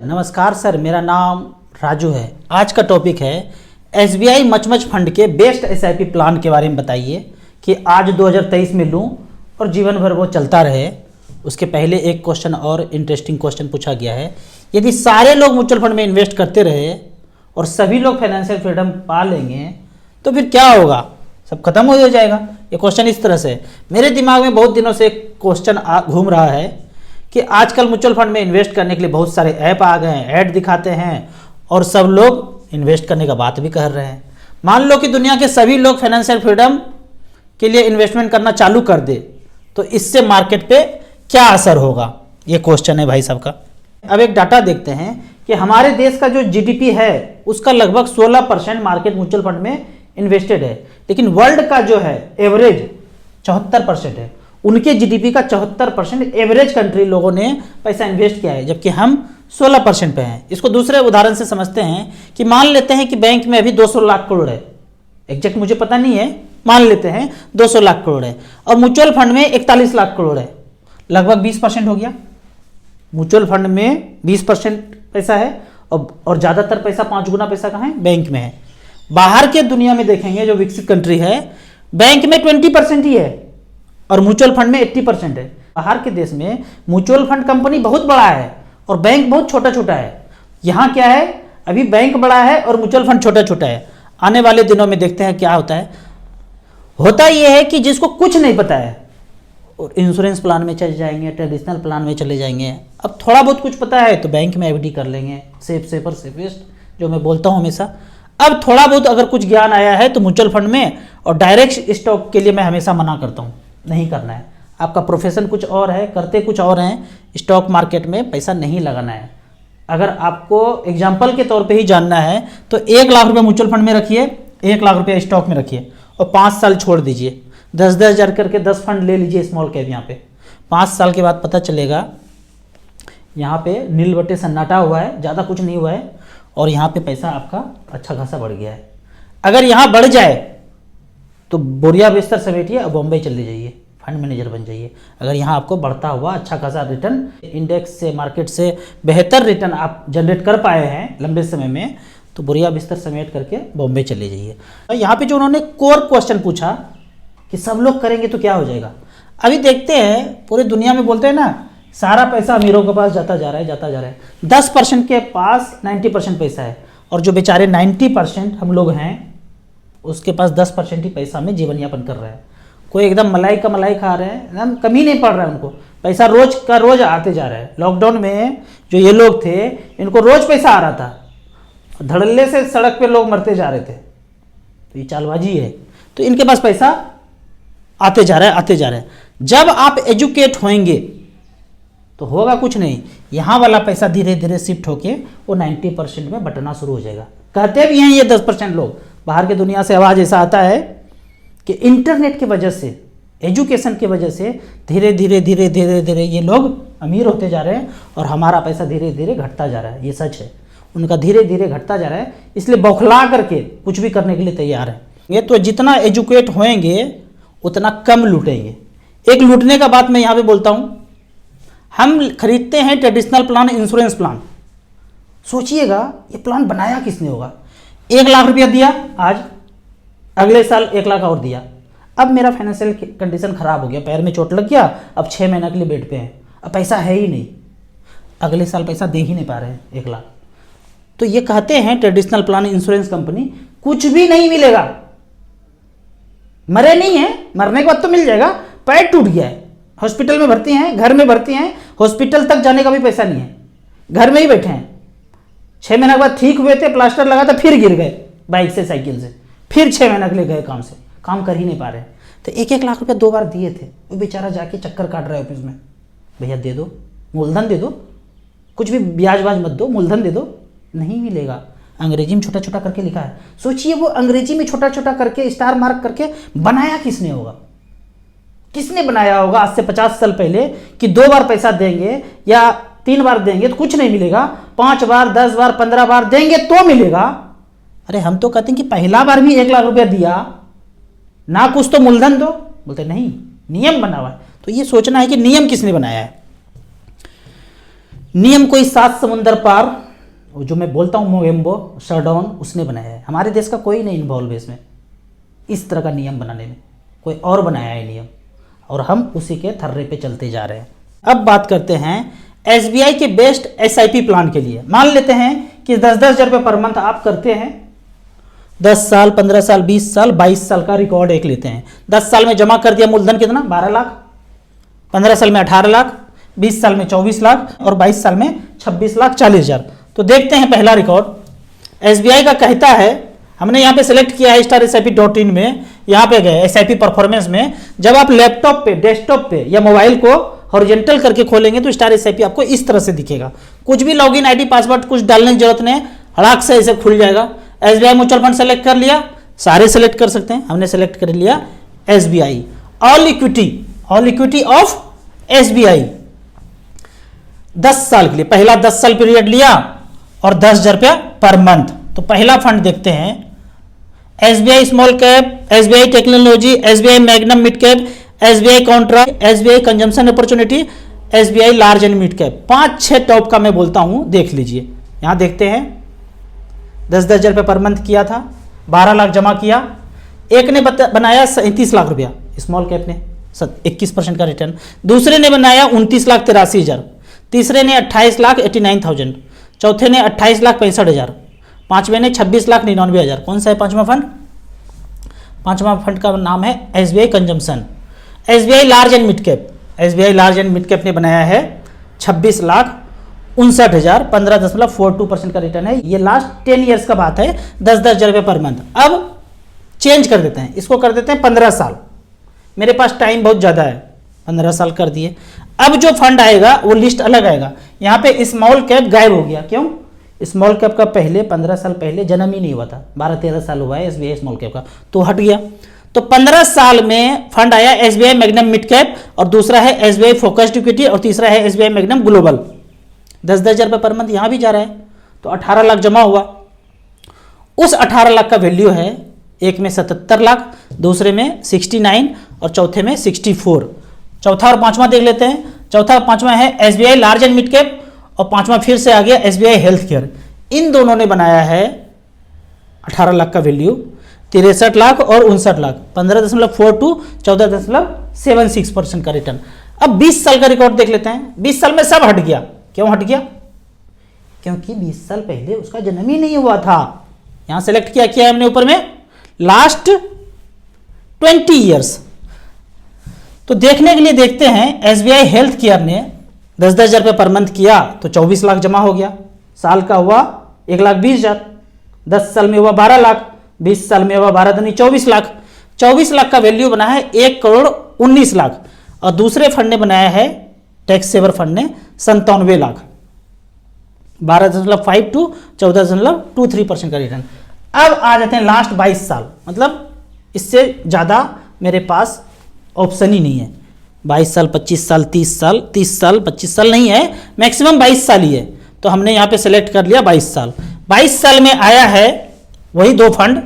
नमस्कार सर, मेरा नाम राजू है। आज का टॉपिक है एसबीआई मच फंड के बेस्ट एसआईपी प्लान के बारे में बताइए कि आज 2023 में लूं और जीवन भर वो चलता रहे। उसके पहले एक क्वेश्चन और इंटरेस्टिंग क्वेश्चन पूछा गया है, यदि सारे लोग म्यूचुअल फंड में इन्वेस्ट करते रहे और सभी लोग फाइनेंशियल फ्रीडम पा लेंगे तो फिर क्या होगा, सब खत्म हो जाएगा। ये क्वेश्चन इस तरह से मेरे दिमाग में बहुत दिनों से क्वेश्चन घूम रहा है कि आजकल म्यूचुअल फंड में इन्वेस्ट करने के लिए बहुत सारे ऐप आ गए हैं, ऐड दिखाते हैं और सब लोग इन्वेस्ट करने का बात भी कर रहे हैं। मान लो कि दुनिया के सभी लोग फाइनेंशियल फ्रीडम के लिए इन्वेस्टमेंट करना चालू कर दे तो इससे मार्केट पे क्या असर होगा, ये क्वेश्चन है भाई साहब का। अब एक डाटा देखते हैं कि हमारे देश का जो जीडीपी है उसका लगभग 16% मार्केट म्यूचुअल फंड में इन्वेस्टेड है, लेकिन वर्ल्ड का जो है एवरेज 74% है। उनके जीडीपी का 74% एवरेज कंट्री लोगों ने पैसा इन्वेस्ट किया है, जबकि हम 16% पे हैं। इसको दूसरे उदाहरण से समझते हैं कि मान लेते हैं कि बैंक में अभी 200 लाख करोड़ है, एग्जैक्ट मुझे पता नहीं है, मान लेते हैं 200 लाख करोड़ है और म्यूचुअल फंड में 41 लाख करोड़ है, लगभग 20% हो गया। म्यूचुअल फंड में 20% पैसा है और ज़्यादातर पैसा 5 गुना पैसा कहाँ है, बैंक में है। बाहर के दुनिया में देखेंगे जो विकसित कंट्री है, बैंक में 20% ही है और म्यूचुअल फंड में 80% है। बाहर के देश में म्यूचुअल फंड कंपनी बहुत बड़ा है और बैंक बहुत छोटा छोटा है। यहाँ क्या है, अभी बैंक बड़ा है और म्यूचुअल फंड छोटा छोटा है। आने वाले दिनों में देखते हैं क्या होता है। होता यह है कि जिसको कुछ नहीं पता है और इंश्योरेंस प्लान में चले जाएंगे, ट्रेडिशनल प्लान में चले जाएंगे। अब थोड़ा बहुत कुछ पता है तो बैंक में एफडी कर लेंगे, सेफर सेफेस्ट जो मैं बोलता हूँ हमेशा। अब थोड़ा बहुत अगर कुछ ज्ञान आया है तो म्यूचुअल फंड में और डायरेक्ट स्टॉक के लिए मैं हमेशा मना करता हूँ, नहीं करना है। आपका प्रोफेशन कुछ और है, करते कुछ और हैं, स्टॉक मार्केट में पैसा नहीं लगाना है। अगर आपको एग्जाम्पल के तौर पे ही जानना है तो 1 लाख रुपये म्यूचुअल फंड में रखिए, 1 लाख रुपये स्टॉक में रखिए और 5 साल छोड़ दीजिए। 10-10 हज़ार करके 10 फंड ले लीजिए स्मॉल कैप। यहाँ पे 5 साल के बाद पता चलेगा यहाँ पे नील बट्टे सन्नाटा हुआ है, ज़्यादा कुछ नहीं हुआ है और यहाँ पे पैसा आपका अच्छा खासा बढ़ गया है। अगर यहाँ बढ़ जाए तो बोरिया बिस्तर समेटिए और बॉम्बे चले जाइए, फंड मैनेजर बन जाइए। अगर यहाँ आपको बढ़ता हुआ अच्छा खासा रिटर्न, इंडेक्स से मार्केट से बेहतर रिटर्न आप जनरेट कर पाए हैं लंबे समय में, तो बोरिया बिस्तर समेट करके बॉम्बे चले जाइए। और यहाँ पे जो उन्होंने कोर क्वेश्चन पूछा कि सब लोग करेंगे तो क्या हो जाएगा, अभी देखते हैं। पूरी दुनिया में बोलते हैं ना, सारा पैसा अमीरों के पास जाता जा रहा है, जाता जा रहा है। 10% के पास 90% पैसा है और जो बेचारे 90% हम लोग हैं उसके पास 10% ही पैसा में जीवन यापन कर रहे हैं। कोई एकदम मलाई का मलाई खा रहे हैं, एकदम कमी नहीं पड़ रहा है उनको, पैसा रोज का रोज आते जा रहा है। लॉकडाउन में जो ये लोग थे इनको रोज पैसा आ रहा था, धड़ल्ले से सड़क पे लोग मरते जा रहे थे। तो ये चालबाजी है, तो इनके पास पैसा आते जा रहा है, आते जा रहा है। जब आप एजुकेट होंगे तो होगा कुछ नहीं, यहाँ वाला पैसा धीरे धीरे शिफ्ट होके वो 90% में बटना शुरू हो जाएगा। कहते भी हैं ये 10% लोग, बाहर की दुनिया से आवाज़ ऐसा आता है कि इंटरनेट की वजह से, एजुकेशन की वजह से धीरे धीरे धीरे धीरे धीरे ये लोग अमीर होते जा रहे हैं और हमारा पैसा धीरे धीरे घटता जा रहा है। ये सच है, उनका धीरे धीरे घटता जा रहा है, इसलिए बौखला करके कुछ भी करने के लिए तैयार है। ये तो जितना एजुकेट होएंगे उतना कम लूटेंगे। एक लूटने का बात मैं यहाँ पे बोलता हूँ, हम खरीदते हैं ट्रेडिशनल प्लान, इंश्योरेंस प्लान। सोचिएगा ये प्लान बनाया किसने होगा। 1 लाख रुपया दिया आज, अगले साल 1 लाख और दिया। अब मेरा फाइनेंशियल कंडीशन खराब हो गया, पैर में चोट लग गया, अब 6 महीने के लिए बेड पे हैं, अब पैसा है ही नहीं, अगले साल पैसा दे ही नहीं पा रहे हैं 1 लाख। तो ये कहते हैं ट्रेडिशनल प्लान इंश्योरेंस कंपनी, कुछ भी नहीं मिलेगा। मरे नहीं है, मरने के बाद तो मिल जाएगा। पैर टूट गया है, हॉस्पिटल में भर्ती हैं, घर में भर्ती हैं, हॉस्पिटल तक जाने का भी पैसा नहीं है, घर में ही बैठे हैं। 6 महीने के बाद ठीक हुए थे, प्लास्टर लगा था, फिर गिर गए बाइक से, साइकिल से, फिर 6 महीने के लिए गए काम से, काम कर ही नहीं पा रहे। तो 1-1 लाख रुपया 2 बार दिए थे, वो बेचारा जाके चक्कर काट रहा है ऑफिस में, भैया दे दो, मूलधन दे दो, कुछ भी ब्याज वाज मत दो, मूलधन दे दो। नहीं मिलेगा। अंग्रेजी में छोटा छोटा करके लिखा है। सोचिए वो अंग्रेजी में छोटा छोटा करके स्टार मार्क करके बनाया किसने होगा, किसने बनाया होगा आज से 50 साल पहले कि 2 बार पैसा देंगे या 3 बार देंगे तो कुछ नहीं मिलेगा, 5 बार 10 बार 15 बार देंगे तो मिलेगा। अरे हम तो कहते हैं कि पहला बार भी 1 लाख रुपया दिया ना, कुछ तो मूलधन दो, बोलते नहीं नियम बना हुआ है। तो ये सोचना है कि नियम किसने बनाया है। नियम कोई 7 समुंदर पार, वो जो मैं बोलता हूँ मोगेम्बो शरडाउन, उसने बनाया है। हमारे देश का कोई नहीं इन्वॉल्व है इसमें, इस तरह का नियम बनाने में। कोई और बनाया है नियम और हम उसी के थर्रे पे चलते जा रहे हैं। अब बात करते हैं एसबीआई के बेस्ट एसआईपी प्लान के लिए। मान लेते हैं कि 10-10 हज़ार रुपये पर मंथ आप करते हैं, 10 साल, 15 साल, 20 साल, 22 साल का रिकॉर्ड एक लेते हैं। 10 साल में जमा कर दिया मूलधन कितना, 12 लाख, 15 साल में 18 लाख, 20 साल में 24 लाख और 22 साल में 26,40,000। तो देखते हैं पहला रिकॉर्ड। एसबीआई का कहता है, हमने यहाँ पे सेलेक्ट किया है StarSIP.in में, यहाँ पे गए SIP परफॉर्मेंस में। जब आप लैपटॉप पे, डेस्कटॉप पे या मोबाइल को हॉरिजॉन्टल करके खोलेंगे तो StarSIP आपको इस तरह से दिखेगा। कुछ भी लॉगिन आईडी पासवर्ड कुछ डालने की जरूरत नहीं, हड़ाक से ऐसे खुल जाएगा। SBI म्यूचुअल फंड सेलेक्ट कर लिया, सारे सेलेक्ट कर सकते हैं, हमने सेलेक्ट कर लिया SBI all equity of SBI 10 साल के लिए। पहला 10 साल पीरियड लिया और 10,000 रुपया पर मंथ। तो पहला फंड देखते हैं, SBI small cap, SBI technology, SBI magnum mid cap, SBI Contra, SBI consumption opportunity, SBI large and mid cap. 5-6 top का मैं बोलता हूं, देख लीजिए। यहां देखते हैं 10-10 हज़ार रुपये पर मंथ किया था, 12 लाख जमा किया। एक ने बनाया 37 लाख रुपया, स्मॉल कैप ने 21% का रिटर्न। दूसरे ने बनाया 29,83,000, तीसरे ने 28,89,000, चौथे ने 28,65,000, पांचवें ने 26,99,000। कौन सा है पांचवा फंड? पांचवा फंड का नाम है SBI consumption. SBI large and mid cap, SBI large and mid cap ने बनाया है 26,59,000, 15.42% का रिटर्न है। ये लास्ट 10 ईयर्स का बात है, 10-10 हज़ार रुपये पर मंथ। अब चेंज कर देते हैं, इसको कर देते हैं 15 साल। मेरे पास टाइम बहुत ज़्यादा है, 15 साल कर दिए। अब जो फंड आएगा वो लिस्ट अलग आएगा। यहाँ पे स्मॉल कैप गायब हो गया, क्यों? स्मॉल कैप का पहले 15 साल पहले जन्म ही नहीं हुआ था, 12-13 साल हुआ है SBI स्मॉल कैप का, तो हट गया। तो 15 साल में फंड आया SBI मैग्नम मिड कैप, और दूसरा है SBI फोकस्ड इक्विटी, और तीसरा है SBI मैग्नम ग्लोबल। 10-10 हज़ार रुपये पर मंथ यहाँ भी जा रहा है, तो 18 लाख जमा हुआ। उस 18 लाख का वैल्यू है, एक में 77 लाख, दूसरे में 69 और चौथे में 64। चौथा और पांचवा देख लेते हैं। चौथा और पांचवा है SBI large and mid cap, और पांचवा फिर से आ गया SBI हेल्थ केयर। इन दोनों ने बनाया है 18 लाख का वैल्यू, 63 लाख और 59 लाख, 15.42, 14.76% का रिटर्न। अब 20 साल का रिकॉर्ड देख लेते हैं। 20 साल में सब हट गया। क्यों हट गया? क्योंकि 20 साल पहले उसका जन्म ही नहीं हुआ था। यहां सेलेक्ट किया हमने ऊपर में लास्ट 20 ईयर्स। तो देखने के लिए देखते हैं, SBI हेल्थ केयर ने 10-10 हज़ार रुपये पर मंथ किया तो 24 लाख जमा हो गया। साल का हुआ 1,20,000, 10 साल में हुआ 12 लाख, 20 साल में हुआ 12 दूनी 24 लाख। 24 लाख का वैल्यू बना है 1,19 लाख, और दूसरे फंड ने बनाया है, टैक्स सेवर फंड ने 97 लाख, 12.5 to 14.23% का रिटर्न। अब आ जाते हैं लास्ट 22 साल, मतलब इससे ज़्यादा मेरे पास ऑप्शन ही नहीं है। 22 साल, 25 साल, 30 साल, 30 साल, 25 साल नहीं है, मैक्सिमम 22 साल ही है। तो हमने यहाँ पे सेलेक्ट कर लिया 22 साल। 22 साल में आया है वही दो फंड,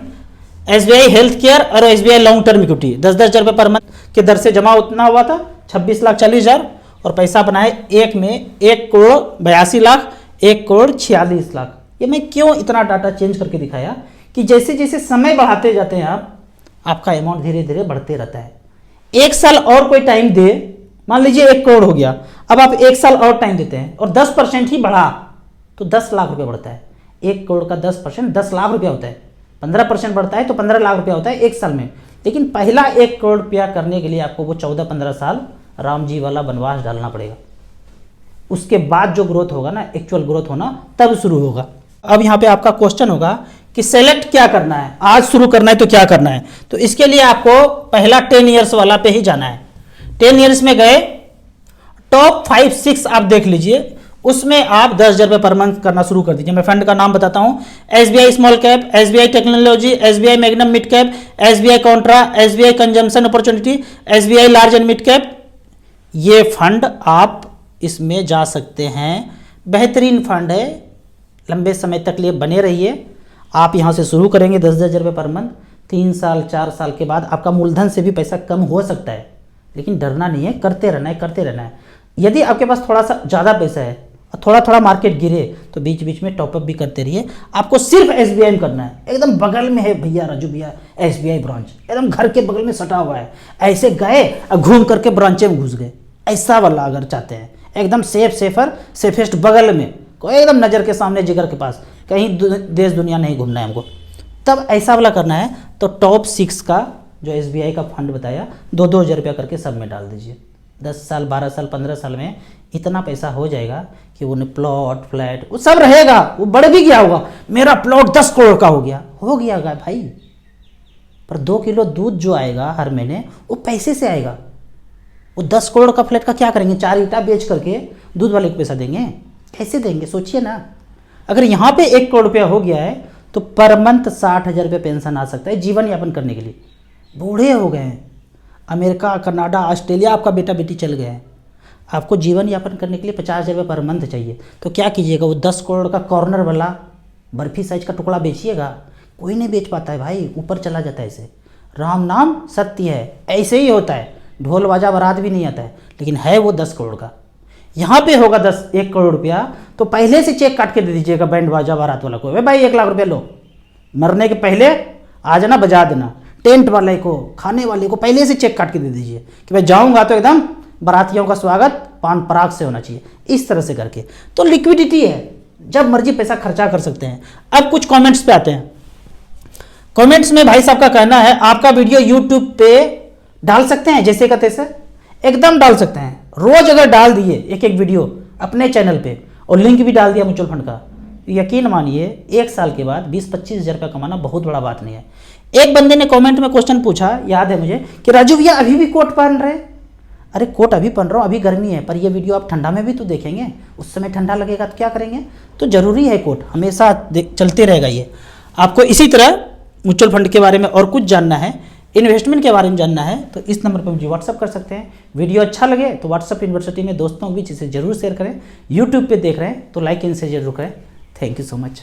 SBI हेल्थ केयर और SBI लॉन्ग टर्म इक्विटी। 10-10 हज़ार रुपये पर मंथ के दर से जमा उतना हुआ था 26,40,000, और पैसा बनाए एक में 1,82,00,000, 1,46,00,000। ये मैं क्यों इतना डाटा चेंज करके दिखाया कि जैसे जैसे समय बढ़ाते जाते हैं आप, आपका अमाउंट धीरे धीरे बढ़ते रहता है। एक साल और कोई टाइम दे, मान लीजिए 1 करोड़ हो गया, अब आप 1 साल और टाइम देते हैं और 10% ही बढ़ा तो 10 लाख रुपए बढ़ता है। 1 करोड़ का 10% 10 लाख रुपया होता है। 15% बढ़ता है तो 15 लाख रुपया होता है 1 साल में। लेकिन पहला 1 करोड़ रुपया करने के लिए आपको वो 14-15 साल राम जी वाला वनवास डालना पड़ेगा। उसके बाद जो ग्रोथ होगा ना, एक्चुअल ग्रोथ होना तब शुरू होगा। अब यहाँ पे आपका क्वेश्चन होगा कि सेलेक्ट क्या करना है, आज शुरू करना है तो क्या करना है। तो इसके लिए आपको पहला 10 ईयर्स वाला पे ही जाना है। 10 ईयर्स में गए, टॉप 5-6 आप देख लीजिए, उसमें आप 10,000 रुपये पर मंथ करना शुरू कर दीजिए। मैं फंड का नाम बताता हूं, SBI small cap, SBI technology, SBI magnum mid cap, SBI Contra, SBI consumption opportunity, SBI large and mid cap. ये फंड आप इसमें जा सकते हैं, बेहतरीन फंड है, लंबे समय तक लिए बने रहिए। आप यहाँ से शुरू करेंगे 10,000 रुपये पर मंथ, 3 साल 4 साल के बाद आपका मूलधन से भी पैसा कम हो सकता है, लेकिन डरना नहीं है, करते रहना है, करते रहना है। यदि आपके पास थोड़ा सा ज़्यादा पैसा है और थोड़ा थोड़ा मार्केट गिरे तो बीच बीच में टॉपअप भी करते रहिए। आपको सिर्फ एसबीआई में करना है, एकदम बगल में है भैया राजू भैया एसबीआई ब्रांच, एकदम घर के बगल में सटा हुआ है, ऐसे गए और घूम करके ब्रांचे में घुस गए, ऐसा वाला अगर चाहते हैं एकदम सेफेस्ट बगल में, कोई एकदम नज़र के सामने जिगर के पास, कहीं देश दुनिया नहीं घूमना है हमको, तब ऐसा वाला करना है। तो टॉप 6 का जो एसबीआई का फंड बताया 2-2 हज़ार रुपया करके सब में डाल दीजिए। 10 साल 12 साल 15 साल में इतना पैसा हो जाएगा कि उन्हें प्लॉट फ्लैट वो सब रहेगा, वो बढ़ भी गया होगा, मेरा प्लॉट 10 करोड़ का हो गया भाई, पर 2 किलो दूध जो आएगा हर महीने वो पैसे से आएगा। वो 10 करोड़ का फ्लैट का क्या करेंगे, 4 ईंटा बेच करके दूध वाले को पैसा देंगे, कैसे देंगे सोचिए ना। अगर यहाँ पे 1 करोड़ रुपया हो गया है तो पर मंथ 60,000 रुपये पेंशन आ सकता है जीवन यापन करने के लिए। बूढ़े हो गए हैं, अमेरिका कनाडा ऑस्ट्रेलिया आपका बेटा बेटी चल गए हैं, आपको जीवन यापन करने के लिए 50,000 रुपये पर मंथ चाहिए, तो क्या कीजिएगा, वो 10 करोड़ का कॉर्नर वाला बर्फी साइज का टुकड़ा बेचिएगा। कोई नहीं बेच पाता है भाई, ऊपर चला जाता है ऐसे। राम नाम सत्य है, ऐसे ही होता है, ढोल बाजा बारात भी नहीं आता है, लेकिन है वो 10 करोड़ का। यहाँ पे होगा 1 करोड़ रुपया तो पहले से चेक काट के दे दीजिएगा बैंड बाजा बारात वाला को, भाई 1 लाख रुपया लो, मरने के पहले आ जाना बजा देना, टेंट वाले को खाने वाले को पहले से चेक काट के दे दीजिए कि भाई जाऊंगा तो एकदम बारातियों का स्वागत पान पराग से होना चाहिए, इस तरह से करके। तो लिक्विडिटी है, जब मर्जी पैसा खर्चा कर सकते हैं। अब कुछ कमेंट्स पे आते हैं। कमेंट्स में भाई साहब का कहना है आपका वीडियो यूट्यूब पे डाल सकते हैं जैसे का तैसे, एकदम डाल सकते हैं। रोज अगर डाल दिए एक वीडियो अपने चैनल पे और लिंक भी डाल दिया म्यूचुअल फंड का, यकीन मानिए 1 साल के बाद 20-25 हज़ार रुपया कमाना बहुत बड़ा बात नहीं है। एक बंदे ने कमेंट में क्वेश्चन पूछा, याद है मुझे, कि राजू भैया अभी भी कोट पहन रहे। अरे कोट अभी पहन रहा हूँ, अभी गर्मी है, पर ये वीडियो आप ठंडा में भी तो देखेंगे, उस समय ठंडा लगेगा तो क्या करेंगे। तो ज़रूरी है कोट, हमेशा चलते रहेगा ये। आपको इसी तरह म्यूचुअल फंड के बारे में और कुछ जानना है, इन्वेस्टमेंट के बारे में जानना है, तो इस नंबर पर मुझे व्हाट्सअप कर सकते हैं। वीडियो अच्छा लगे तो व्हाट्सअप यूनिवर्सिटी में दोस्तों के बीच इसे जरूर शेयर करें। यूट्यूब पे देख रहे हैं तो लाइक इनसे जरूर करें। Thank you so much.